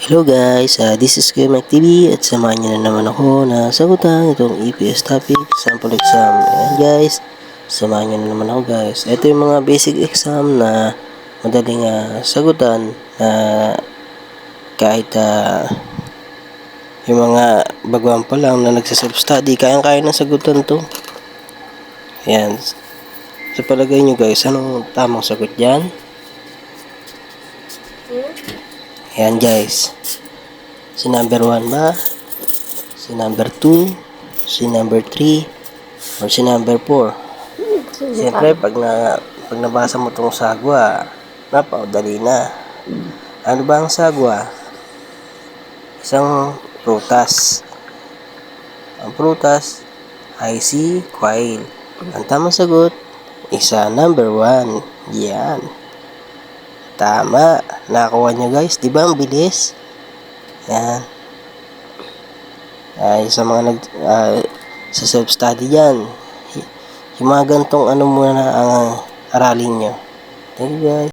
Hello guys, this is Kuya Mike TV at samahan niyo na naman ako na sagutan itong EPS topic sample exam. Ayan guys, samahan niyo na naman ako guys. Ito yung mga basic exam na madaling sagutan na kahit yung mga baguhan pa lang na nagsa-self-study, kayang-kaya na sagutan to. Ayan, sa palagay niyo guys, anong tamang sagot dyan? Ayan guys, si number 1 ba? Si number 2? Si number 3? Or si number 4? Siyempre, pag nabasa mo itong sagwa, napaudali na. Ano ba ang sagwa? Isang prutas. Ang prutas ay si quail. Ang tamang sagot, isa number 1. Yan. Tama. Nakakuha nyo guys. Diba ang bilis? Yan. Sa mga sa self-study yan. Yung mga gantong ano muna ang aralin nyo. Thank you guys.